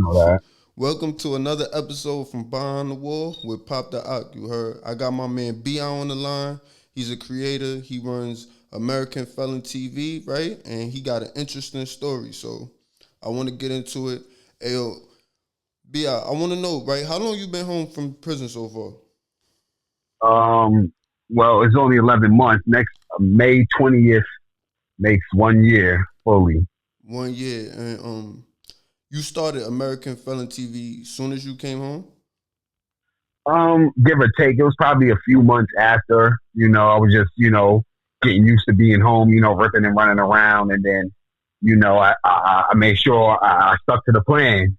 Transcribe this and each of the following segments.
know that. Welcome to another episode from Behind the Wall with Pop the Ock. You heard? I got my man Bi on the line. He's a creator. He runs American Felon TV, right? And he got an interesting story. So I want to get into it. Ayo, Bi, I want to know, right? How long you been home from prison so far? Well, it's only 11 months. Next May 20th makes 1 year fully. 1 year. And you started American Felon TV soon as you came home? Give or take, it was probably a few months after. I was just, getting used to being home. Ripping and running around, and then, I made sure I stuck to the plan.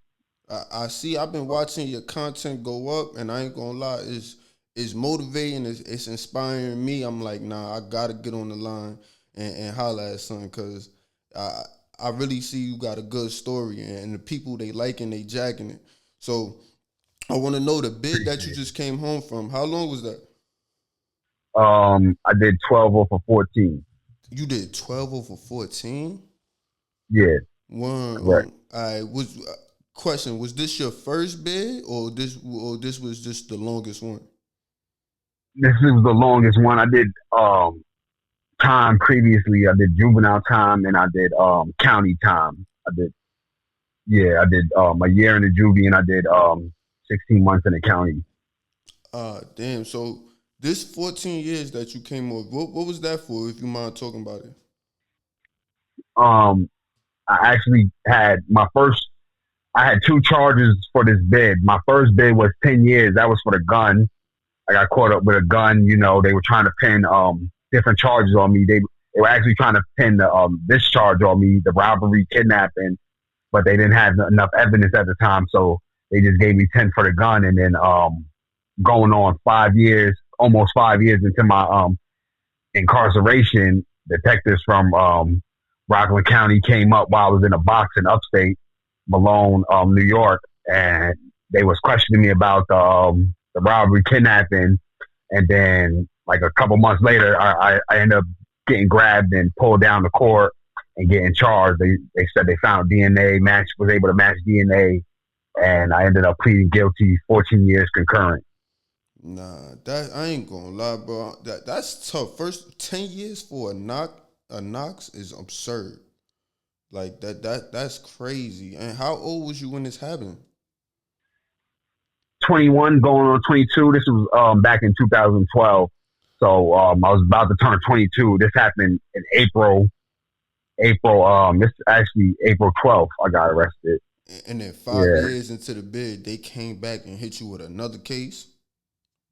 I see. I've been watching your content go up, and I ain't gonna lie, it's motivating. It's inspiring me. I'm like, nah, I gotta get on the line and holla at something because I really see you got a good story, and the people they liking, they jacking it. So I want to know the bid that you just came home from. How long was that? I did 12 over 14. You did 12 over 14. Yeah, One. correct. I was question. Was this your first bid, or this was just the longest one? This is the longest one. I did time previously. I did juvenile time and I did county time. I did a year in the juvie and I did 16 months in the county. Damn. So this 14 years that you came off, what was that for? If you mind talking about it. Um, I actually had I had two charges for this bid. My first bid was 10 years. That was for the gun. I got caught up with a gun. They were trying to pin different charges on me. They were actually trying to pin this charge on me, the robbery, kidnapping, but they didn't have enough evidence at the time, so they just gave me 10 for the gun. And then going on 5 years, almost 5 years into my incarceration, detectives from Rockland County came up while I was in a box in upstate Malone, New York, and they was questioning me about the robbery, kidnapping, and then like a couple months later, I ended up getting grabbed and pulled down to court and getting charged. They said they found DNA, was able to match DNA, and I ended up pleading guilty, 14 years concurrent. Nah, that I ain't gonna lie, bro. That's tough. First 10 years for a Knox is absurd. Like that's crazy. And how old was you when this happened? 21 going on 22. This was back in 2012. So I was about to turn 22. This happened in April. This actually April 12th. I got arrested. And then five Yeah, years into the bid, they came back and hit you with another case.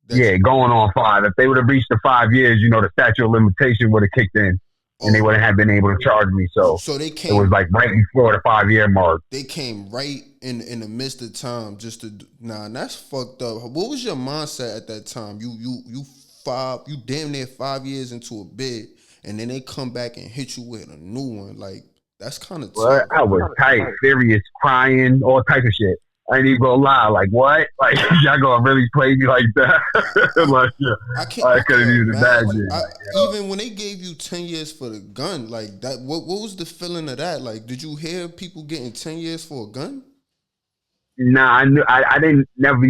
That yeah, you going on 5. If they would have reached the 5 years, the statute of limitation would have kicked in, and they oh wouldn't have been able to charge me. So so it was like right before the 5 year mark. they came right in the midst of time just to nah, that's fucked up. What was your mindset at that time? You damn near 5 years into a bid, and then they come back and hit you with a new one. Like that's kind of Well, tough. I was tight, serious, crying, all type of shit. I ain't even gonna lie. Like what? Like y'all gonna really play me like that? Like yeah, I I couldn't can't even imagine. imagine. Even when they gave you 10 years for the gun, like that, what was the feeling of that? Like, did you hear people getting 10 years for a gun? Nah, I knew I didn't never.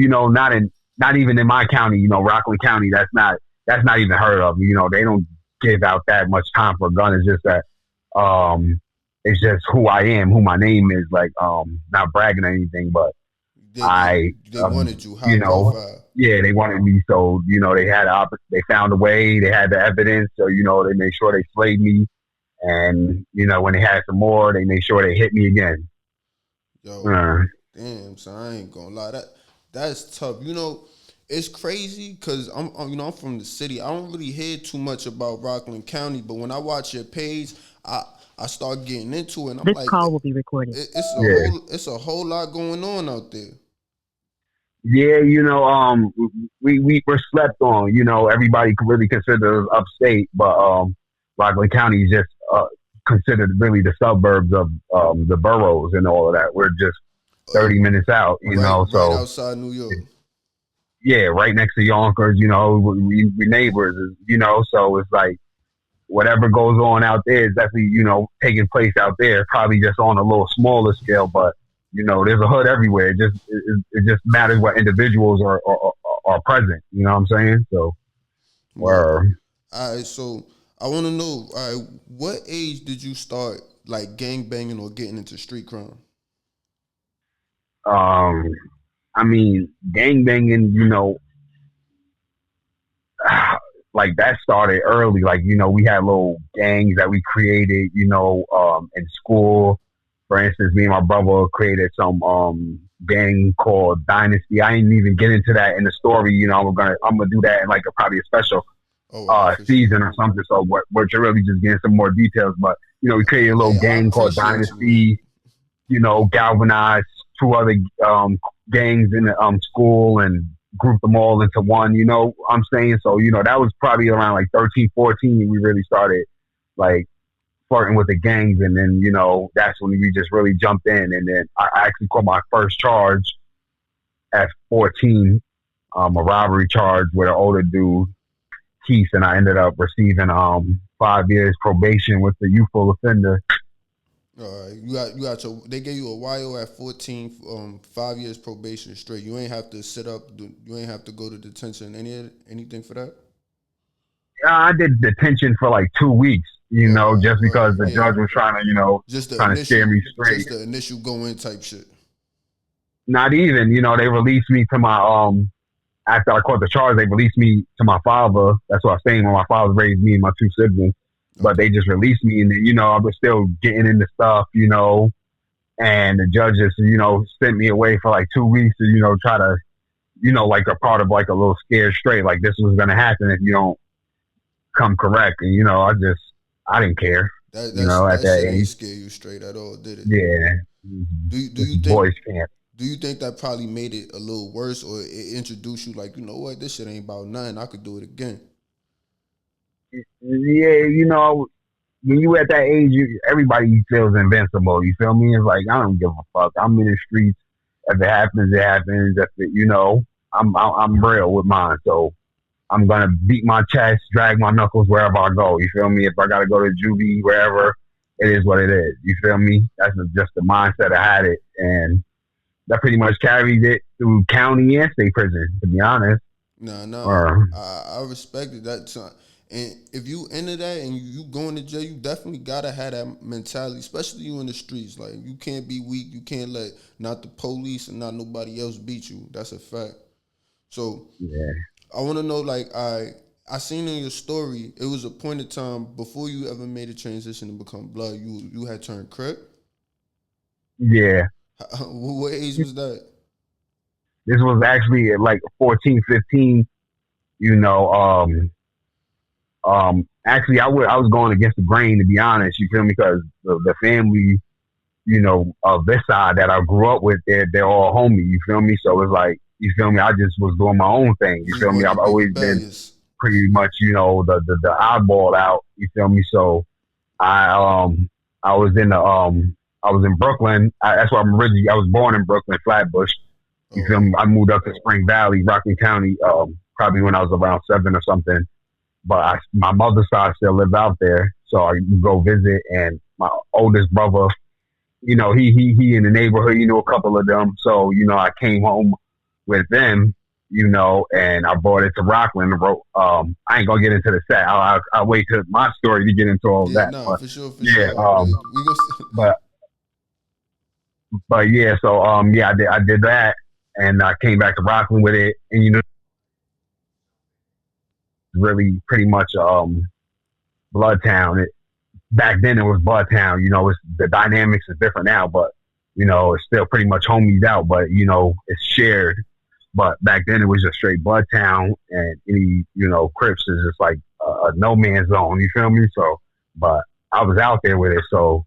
Not even in my county. Rockland County. That's not even heard of. They don't give out that much time for a gun. It's just that it's just who I am, who my name is. Like not bragging or anything, but They I they wanted you high you know profile. yeah, they wanted me, so they found a way, they had the evidence, so they made sure they slayed me, and when they had some more, they made sure they hit me again. Yo, uh, damn, son, I ain't gonna lie. That's tough. It's crazy because I'm from the city. I don't really hear too much about Rockland County, but when I watch your page, I I start getting into it, and I'm This like, call will be recorded. yeah, it's a whole lot going on out there. yeah, we were slept on. Everybody could really consider us upstate, but Rockland County is just considered really the suburbs of the boroughs and all of that. We're just Uh, 30 minutes out, right so outside New York. yeah, right next to Yonkers, we neighbors, so it's like whatever goes on out there is definitely, taking place out there, probably just on a little smaller scale, but there's a hood everywhere. It just matters what individuals are present. You know what I'm saying? So, Right. or All right. So I want to know. All right. What age did you start like gang banging or getting into street crime? um, I mean, gang banging. Like that started early. Like, we had little gangs that we created, in school. For instance, me and my brother created some gang called Dynasty. I didn't even get into that in the story. I'm gonna do that in like probably a special Oh, all right, for sure. season or something. So we're really just getting some more details. But we created a little Hey, I gang called appreciate you, man. Dynasty. Galvanized two other gangs in the school and grouped them all into one, I'm saying? So, that was probably around like 13, 14. We really started like flirting with the gangs. And then, that's when we just really jumped in. And then I actually caught my first charge at 14, a robbery charge with an older dude, Keith, and I ended up receiving 5 years probation with the youthful offender. All right, you got your. They gave you a YO at 14, 5 years probation straight. You ain't have to sit up. You ain't have to go to detention. Anything for that? I did detention for like 2 weeks, just Right, because the yeah. judge was trying to, Just the trying to scare initial, me straight. just the initial go in type shit. Not even, they released me to my after I caught the charge, they released me to my father. That's what I was saying, when my father raised me and my two siblings. But Okay. they just released me, and then, I was still getting into stuff, and the judge just, sent me away for like 2 weeks to, try to, like a part of like a little scared straight, like this was gonna happen if you don't come correct. And, I didn't care, at That that shit ain't age. scare you straight at all, did it? Yeah. Do This you is think boys camp. do you think that probably made it a little worse, or it introduced you like, you know what, this shit ain't about nothing. I could do it again. Yeah, when you at that age, everybody feels invincible. You feel me? It's like I don't give a fuck. I'm in the streets. If it happens, it happens. If it, I'm real with mine. So I'm gonna beat my chest, drag my knuckles wherever I go. You feel me? If I gotta go to juvie, wherever, it is what it is. You feel me? That's just the mindset I had it, and that pretty much carried it through county and state prison. To be honest, Nah, or I respected that son. And if you into that and you going to jail, you definitely gotta have that mentality, especially you in the streets. Like you can't be weak. You can't let not the police and not nobody else beat you. That's a fact. So yeah, I want to know, like, I seen in your story, it was a point in time before you ever made a transition to become blood. You had turned crip. yeah. What age was that? This was actually at like 14, 15. You know, actually, I was going against the grain, to be honest. You feel me? Because the family, of this side that I grew up with, they're all homie. You feel me? So it's like, you feel me? I just was doing my own thing. You You just feel me? wanted to I've be always been rebellious. pretty much, the oddball out. You feel me? So I I was in the I was in Brooklyn. That's where I'm originally. I was born in Brooklyn, Flatbush. You feel Oh, me? I moved up to Spring Valley, Rockland County, probably when I was around 7 or something. But my mother's side still lives out there, so I go visit. And my oldest brother, he in the neighborhood, a couple of them. So I came home with them, and I brought it to Rockland. I ain't gonna get into the set. I'll wait till my story to get into all of yeah, that. nah, But for sure, for yeah, sure. We gonna. but yeah, so yeah, I did that, and I came back to Rockland with it, and really pretty much Bloodtown. Back then it was Bloodtown. It's the dynamics is different now, but it's still pretty much homies out, but it's shared. But back then it was just straight Bloodtown, and any Crips is just like a no man's zone. You feel me? So, but I was out there with it, so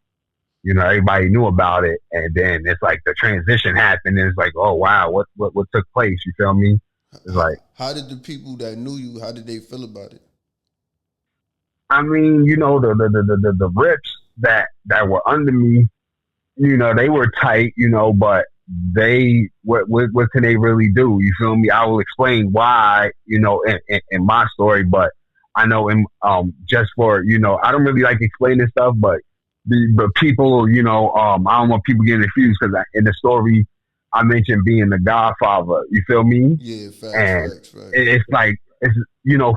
everybody knew about it, and then it's like the transition happened, and it's like, oh wow, what took place? You feel me? It's like, How did the people that knew you? How did they feel about it? I mean, the rips that were under me, they were tight, but they what can they really do? You feel me? I will explain why, in my story, but I know in just for I don't really like explaining stuff, but but people, I don't want people getting confused because in the story I mentioned being the Godfather. You feel me? Yeah, And facts. it's like it's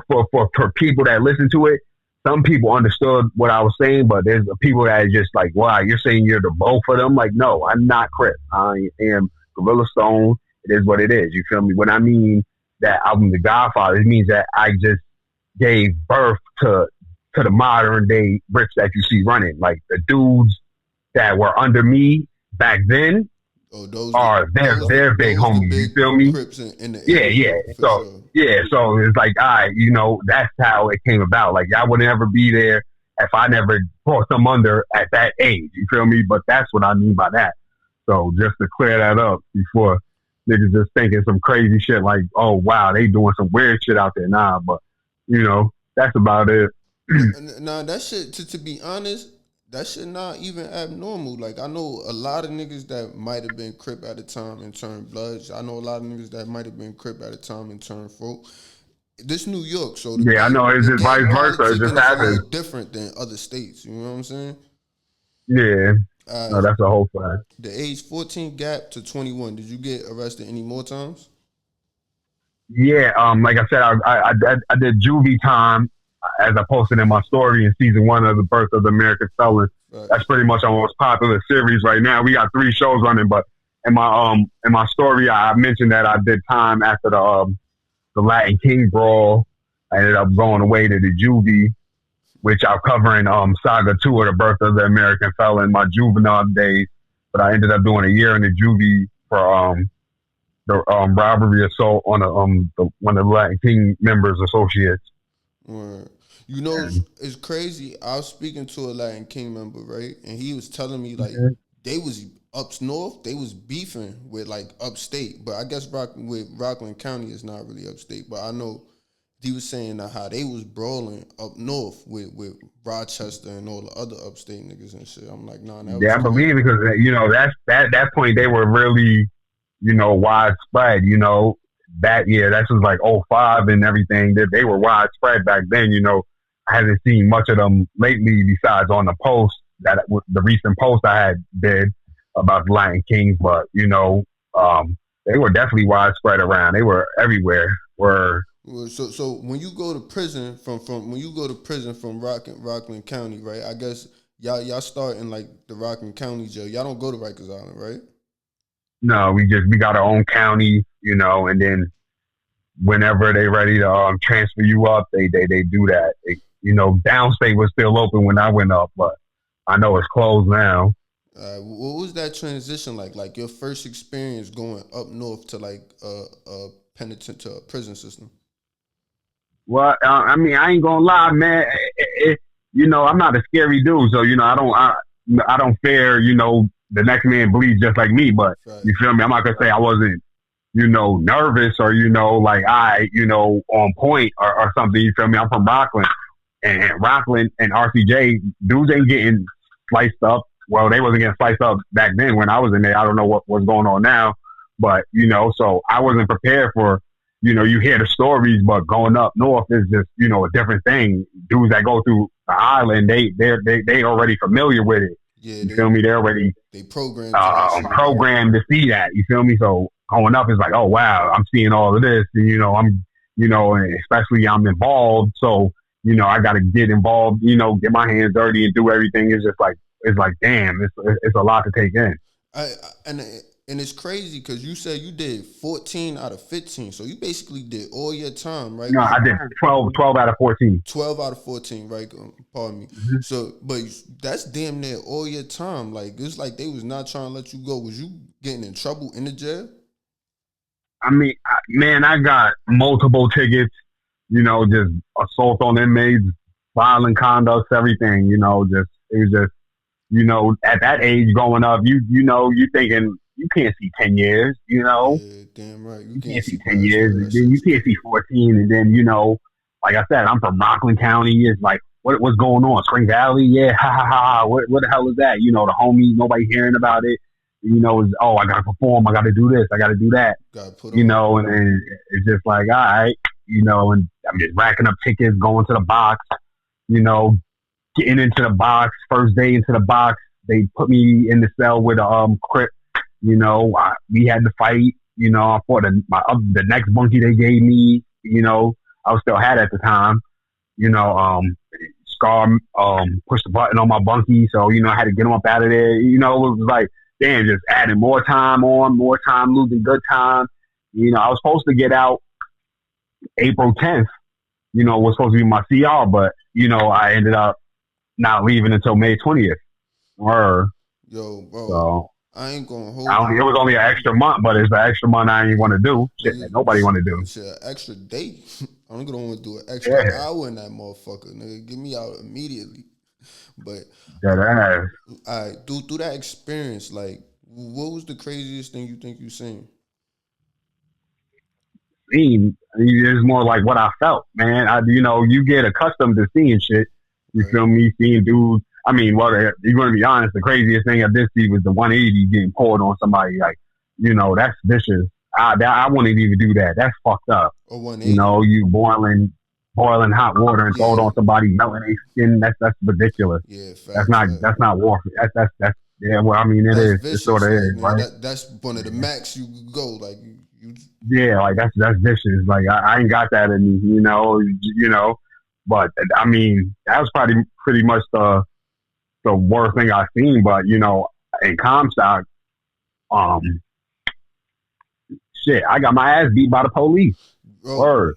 for people that listen to it, some people understood what I was saying, but there's people that are just like, wow, you're saying you're the both of them. Like, no, I'm not Crip. I am Gorilla Stone. It is what it is. You feel me? When I mean that I'm the Godfather, it means that I just gave birth to the modern day Crips that you see running. Like the dudes that were under me back then Oh, those are they're big those the homies. You big feel me? Crips in the Yeah, area yeah. for So sure. yeah, so it's like that's how it came about. Like I would never be there if I never brought them under at that age. You feel me? But that's what I mean by that. So just to clear that up before niggas just thinking some crazy shit like, oh wow, they doing some weird shit out there. Nah, but that's about it. Nah, that shit. To be honest, that shit not even abnormal. Like I know a lot of niggas that might have been Crip at a time and turned Bloods. I know a lot of niggas that might have been Crip at a time and turned folk. This New York, so Yeah, I know. It's the just vice gang versa. It just politicking is a happens. little different than other states. You know what I'm saying? Yeah. No, Uh, that's a whole fact. the age 14 gap to 21. Did you get arrested any more times? Yeah, like I said, I did juvie time as I posted in my story in season 1 of the Birth of the American Felon. That's pretty much our most popular series right now. We got 3 shows running, but in my story I mentioned that I did time after the Latin King brawl. I ended up going away to the juvie, which I'll cover in Saga 2 of the Birth of the American Felon, my juvenile days. But I ended up doing a year in the juvie for the robbery assault on one of the Latin King members' associates. Right. You know, And, it's crazy. I was speaking to a Latin King member, right? And he was telling me like Mhm. they was up north, they was beefing with like upstate. But I guess with Rockland County is not really upstate. But I know he was saying that how they was brawling up north with Rochester and all the other upstate niggas and shit. I'm like, nah, that was yeah, I crazy. believe it because that's that point they were really widespread. That year that was like '05 and everything. That they were widespread back then. I haven't seen much of them lately besides on the post the recent post I had did about the Lion Kings, but they were definitely widespread around. They were everywhere. Were Well, so when you go to prison from when you go to prison from Rockland County, right? I guess y'all start in like the Rockland County jail. Y'all don't go to Rikers Island, right? No, we got our own county, and then whenever they ready to transfer you up, they do that. Downstate was still open when I went up, but I know it's closed now. What was that transition like? Like your first experience going up north to like a penitent to a prison system? Well, I mean, I ain't gonna lie, man. I'm not a scary dude, so I don't fear. The next man bleeds just like me. But Right. you feel me? I'm not gonna say I wasn't, nervous or like on point or something. You feel me? I'm from Rockland, and Rockland and RCJ dudes ain't getting sliced up. Well, they wasn't getting sliced up back then when I was in there. I don't know what's going on now, but so I wasn't prepared for. You hear the stories, but going up north is just, a different thing. Dudes that go through the island, they already familiar with it. Yeah, You feel me? They're already they programmed to that shit. programmed to see that. You feel me? So going up is like, oh wow, I'm seeing all of this, and I'm, and especially I'm involved. So I got to get involved. Get my hands dirty and do everything. It's like damn, it's a lot to take in. I and it's crazy because you said you did 14 out of 15, so you basically did all your time, right? No, I did 12 out of 14. 12 out of 14, right? Pardon me. Mm-hmm. So, but that's damn near all your time. Like it's like they was not trying to let you go. Was you getting in trouble in the jail? I mean, man, I got multiple tickets, just assault on inmates, violent conducts, everything, just, it was just, at that age growing up, you thinking you can't see 10 years, Yeah, damn right. you can't see 10 years, and then you can't see 14, and then, like I said, I'm from Rockland County, it's like, what's going on? Spring Valley? Yeah, ha ha ha, what the hell is that? The homies, nobody hearing about it. I gotta perform, I gotta do this, I gotta do that. Got put And then it's just like, all right, and I'm just racking up tickets, going to the box, getting into the box. First day into the box, they put me in the cell with a Crip. You know, we had to fight. You know, I fought the next bunkie they gave me. You know, I was still had at the time. You know, Scar pushed the button on my bunkie, so you know I had to get him up out of there. You know, it was like damn, just adding more time on, more time losing good time. You know, I was supposed to get out April 10th. You know, was supposed to be my CR, but you know I ended up not leaving until May 20th. Or Yo, bro, so I ain't gonna hold it was only an extra month, but it's an extra month I ain't want to do. Shit that nobody want to do. Shit, an extra day. I'm gonna want to do an extra hour in that motherfucker, nigga. Get me out immediately. But That ass. all right, through that experience, like, what was the craziest thing you think you seen? Seen, it's more like what I felt, man. You know, you get accustomed to seeing shit. You feel me? Seeing dudes. I mean, well, you're going to be honest. The craziest thing I did see was the 180 getting poured on somebody. Like, you know, that's vicious. I wouldn't even do that. That's fucked up. A 180. You know, you boiling hot water and throw it on somebody, melting their skin. That's ridiculous. Yeah, facts, that's not warfare. That's yeah. Well, I mean, it is. Vicious, it sort of is, right? That's one of the max you go. Like you. Yeah, like that's vicious. Like I ain't got that in me, you know. But I mean, that was probably pretty much the worst thing I've seen. But you know, in Comstock, shit, I got my ass beat by the police. Bro,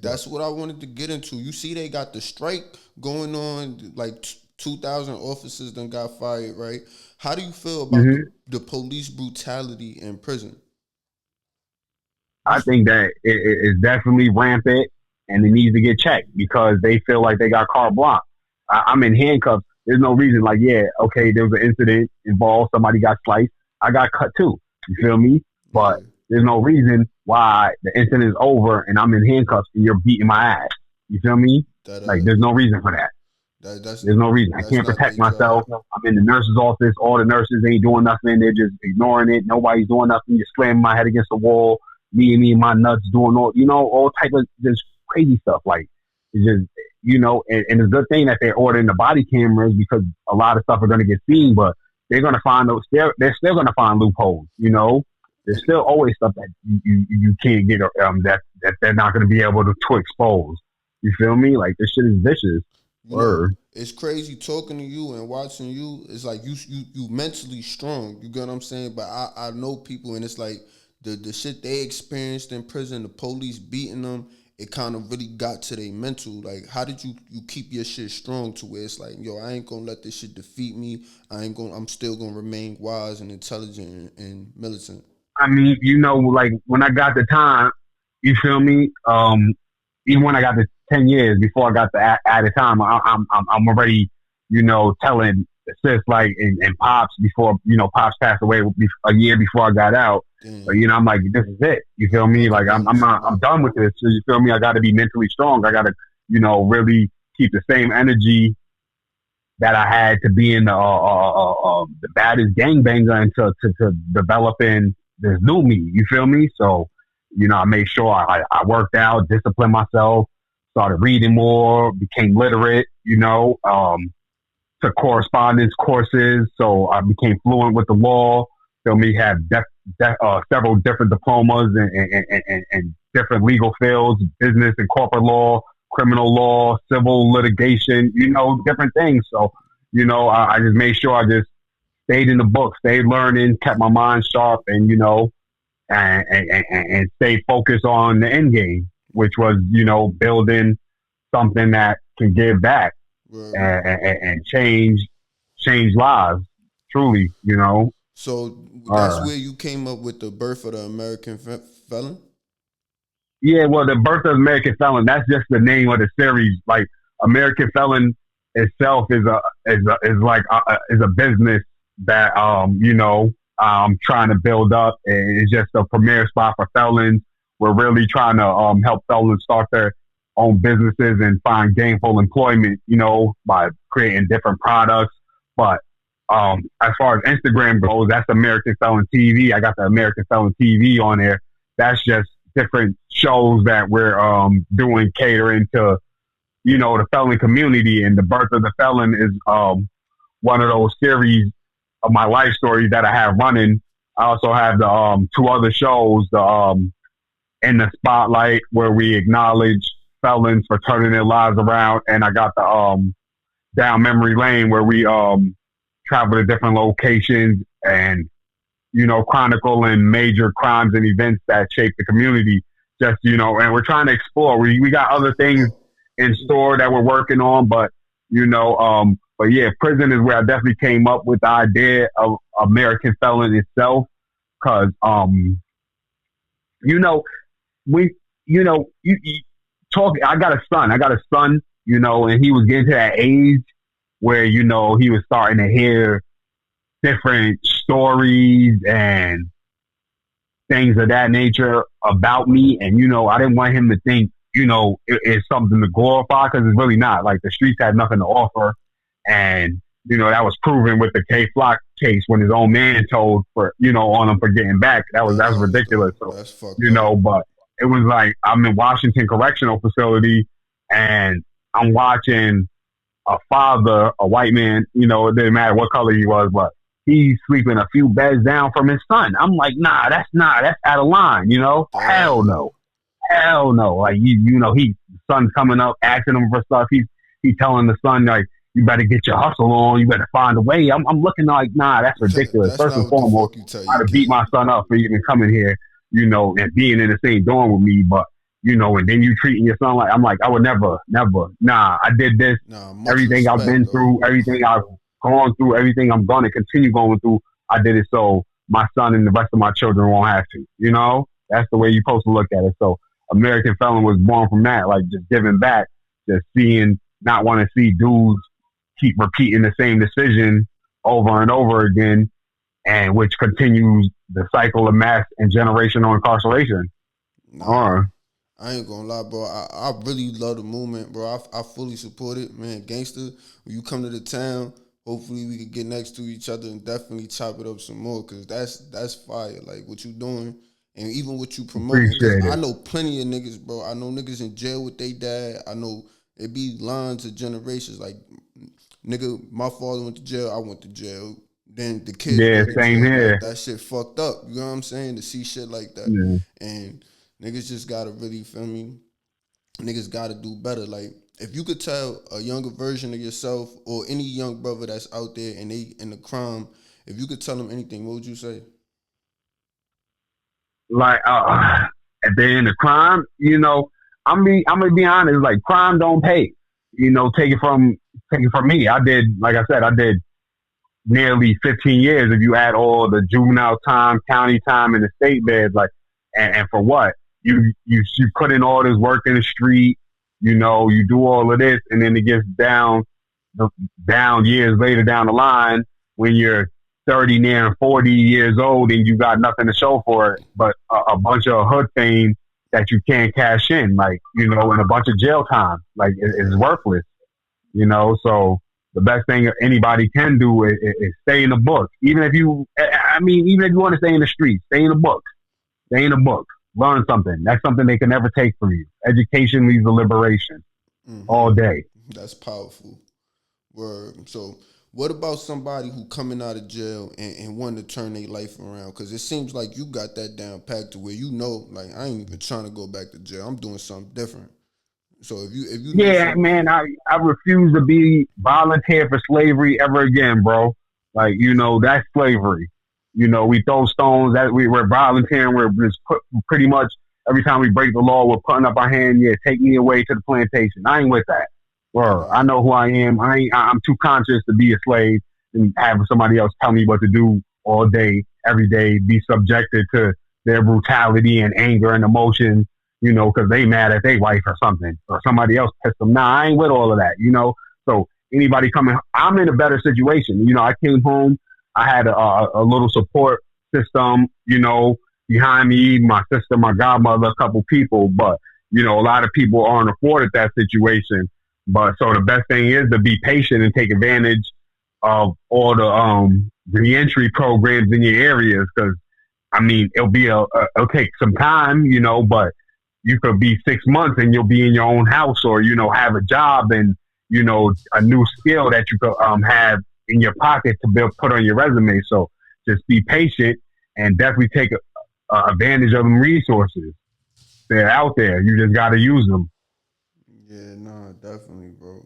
that's what I wanted to get into. You see, they got the strike going on. Like 2,000 officers done got fired, right? How do you feel about the police brutality in prison? I think that it is definitely rampant and it needs to get checked because they feel like they got carte blanche. I'm in handcuffs. There's no reason like, yeah, okay, there was an incident involved. Somebody got sliced. I got cut too. You feel me? But there's no reason why the incident is over and I'm in handcuffs and you're beating my ass. You feel me? Like, there's no reason for that. There's no reason. I can't protect myself. I'm in the nurse's office. All the nurses ain't doing nothing. They're just ignoring it. Nobody's doing nothing. Just slamming my head against the wall. Me and my nuts doing all type of just crazy stuff. Like, it's just, and it's a good thing that they're ordering the body cameras because a lot of stuff are going to get seen, but they're going to find they're still going to find loopholes. There's still always stuff that you can't get that they're not going to be able to expose. You feel me? Like, this shit is vicious. It's crazy talking to you and watching you. It's like you mentally strong. You get what I'm saying? But I know people, and it's like the shit they experienced in prison, the police beating them, it kind of really got to their mental. Like, how did you keep your shit strong to where it's like, yo, I ain't gonna let this shit defeat me. I'm still gonna remain wise and intelligent and militant. I mean, like when I got the time, you feel me? Even when I got the 10 years before I got the added time, I'm already, telling sis like and Pops before, Pops passed away a year before I got out. But, I'm like, this is it. You feel me? Like I'm done with this. So you feel me? I got to be mentally strong. I got to, really keep the same energy that I had to be in the baddest gangbanger and to developing this new me. You feel me? So, I made sure I worked out, disciplined myself, started reading more, became literate, took correspondence courses. So I became fluent with the law. Feel me? Have several different diplomas and different legal fields, business and corporate law, criminal law, civil litigation, different things. So, I just made sure I just stayed in the book, stayed learning, kept my mind sharp, and, and stay focused on the end game, which was, building something that can give back and change lives, truly, So that's where you came up with the birth of the American Felon? Yeah, well, the birth of American Felon, that's just the name of the series. Like, American Felon itself is a business that, I'm trying to build up. And it's just a premier spot for felons. We're really trying to help felons start their own businesses and find gainful employment, by creating different products. But as far as Instagram goes, that's American Felon TV. I got the American Felon TV on there. That's just different shows that we're doing, catering to, the felon community, and The Birth of the Felon is one of those series of my life stories that I have running. I also have the two other shows, the In the Spotlight, where we acknowledge felons for turning their lives around, and I got the Down Memory Lane, where we travel to different locations and chronicle and major crimes and events that shape the community. Just and we're trying to explore. We got other things in store that we're working on, but but yeah, prison is where I definitely came up with the idea of American Felon itself, because we you talk. I got a son, and he was getting to that age where he was starting to hear different stories and things of that nature about me, and I didn't want him to think it's something to glorify, because it's really not. Like, the streets had nothing to offer, and that was proven with the K Flock case, when his own man told on him for getting back. That's ridiculous. So but it was like, I'm in Washington Correctional Facility, and I'm watching a father, a white man, it didn't matter what color he was, but he's sleeping a few beds down from his son. I'm like, nah, that's out of line, Hell no. Like, the son's coming up, asking him for stuff. He's telling the son, like, you better get your hustle on, you better find a way. I'm looking like, nah, that's ridiculous. That's First and foremost, I'd beat my son up for even coming here, and being in the same dorm with me, but and then you treating your son like, I'm like, I would never, nah, I did this, everything I've been through, everything I've gone through, everything I'm going to continue going through, I did it so my son and the rest of my children won't have to, that's the way you're supposed to look at it. So American Felon was born from that, like, just giving back, just not want to see dudes keep repeating the same decision over and over again, and which continues the cycle of mass and generational incarceration. I ain't gonna lie, bro. I really love the movement, bro. I fully support it, man. Gangster, when you come to the town, hopefully we can get next to each other and definitely chop it up some more, because that's fire. Like, what you doing, and even what you promoting. I know plenty of niggas, bro. I know niggas in jail with their dad. I know it be lines of generations. Like, nigga, my father went to jail, I went to jail. Then the kids, same here. Like, that shit fucked up. You know what I'm saying? To see shit like that, and niggas just gotta really, feel me? Niggas gotta do better. Like, if you could tell a younger version of yourself, or any young brother that's out there and they in the crime, if you could tell them anything, what would you say? Like, at the end of crime, I'm gonna be honest. Like, crime don't pay. Take it from me. I did nearly 15 years if you add all the juvenile time, county time, and the state beds. Like, and for what? You put in all this work in the street. You do all of this, and then it gets down years later down the line when you're 30, near 40 years old, and you got nothing to show for it but a bunch of hood fame that you can't cash in, like, and a bunch of jail time. Like, it's worthless, so the best thing anybody can do is stay in the book. Even if you want to stay in the streets, stay in the book. Learn something. That's something they can never take from you. Education leads to liberation all day. That's powerful. Word. So what about somebody who coming out of jail and wanting to turn their life around? Because it seems like you got that down packed to where like, I ain't even trying to go back to jail. I'm doing something different. So if you man, I refuse to be volunteer for slavery ever again, bro. Like, that's slavery. We throw stones, that we're volunteering. We're just pretty much every time we break the law, we're putting up our hand. Yeah, take me away to the plantation. I ain't with that. Bro, I know who I am. I'm too conscious to be a slave and have somebody else tell me what to do all day, every day, be subjected to their brutality and anger and emotion, because they mad at their wife or something, or somebody else pissed them. Nah, I ain't with all of that, So anybody coming, I'm in a better situation. I came home, I had a little support system, behind me, my sister, my godmother, a couple people, but, a lot of people aren't afforded that situation. But so the best thing is to be patient and take advantage of all the reentry programs in your areas, because it'll take some time, but you could be 6 months and you'll be in your own house, or have a job and a new skill that you could have in your pocket to put on your resume. So just be patient and definitely take advantage of them resources. They're out there. You just got to use them. Yeah, nah, definitely, bro.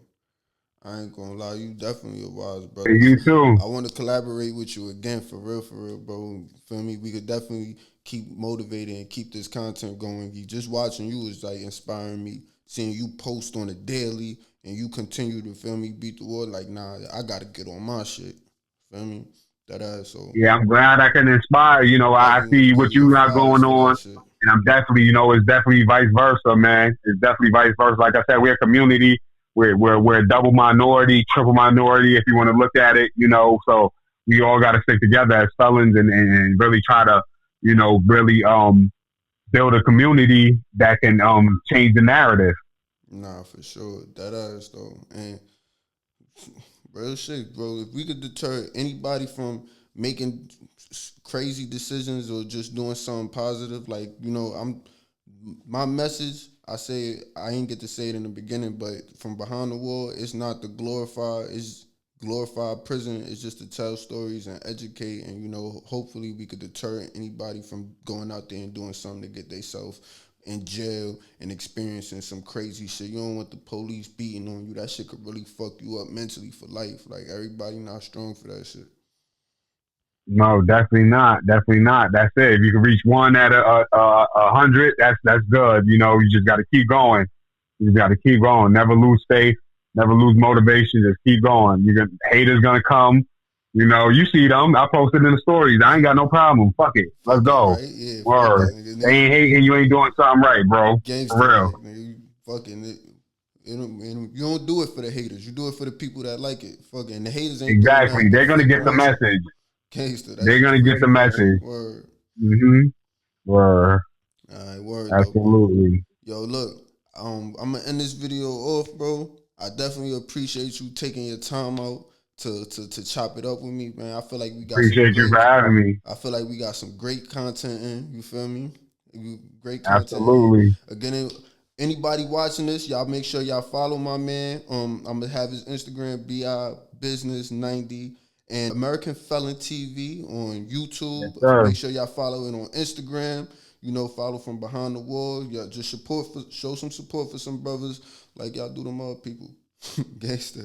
I ain't gonna lie, you definitely a wise brother. You too. I want to collaborate with you again, for real, bro. Feel me? We could definitely keep motivating and keep this content going. Just watching you is like inspiring me. Seeing you post on a daily and you continue to, feel me, beat the war. Like, nah, I gotta get on my shit. Feel me? That ass. So Yeah, I'm glad I can inspire. I definitely want see to give what you you the got flowers going for that on, shit. and I'm definitely, it's definitely vice versa, man. It's definitely vice versa. Like I said, we're a community. We're a double minority, triple minority, if you want to look at it. So we all got to stick together as felons and really try to, really build a community that can change the narrative. Nah, for sure. That ass though. And real shit, bro. If we could deter anybody from making crazy decisions or just doing something positive, like, I'm my message. I say I ain't get to say it in the beginning, but from behind the wall, it's not the glorify. It's glorified prison. It's just to tell stories and educate, and hopefully we could deter anybody from going out there and doing something to get themselves in jail and experiencing some crazy shit. You don't want the police beating on you. That shit could really fuck you up mentally for life. Like, everybody not strong for that shit. No, definitely not. Definitely not. That's it. If you can reach one at a hundred, that's good. You just got to keep going. You just got to keep going. Never lose faith. Never lose motivation. Just keep going. Haters gonna come. You see them. I posted in the stories. I ain't got no problem. Fuck it. Let's Fuck it, go. right? Yeah, fuck Word. that, nigga. They ain't hating. You ain't doing something right, bro. Gangster For real. like, nigga. You fucking it. You don't do it for the haters. You do it for the people that like it. Fucking the haters ain't doing Exactly. nothing but They're gonna fake get the promotion. message. Gangster, that They're shit gonna get the crazy. message. Word. Mm-hmm. Word. All right, word though. Absolutely. Yo, look, I'm gonna end this video off, bro. I definitely appreciate you taking your time out to chop it up with me, man. I feel like we got some Appreciate you great. for having me. I feel like we got some great content in. You feel me? Great content in. Absolutely. Again, anybody watching this, y'all make sure y'all follow my man. I'm gonna have his Instagram, bi business 90, and American Felon TV on Yes, YouTube. sir. Make sure y'all follow it on Instagram. Follow from behind the wall. Y'all just show some support for some brothers like y'all do them other people. Gangster.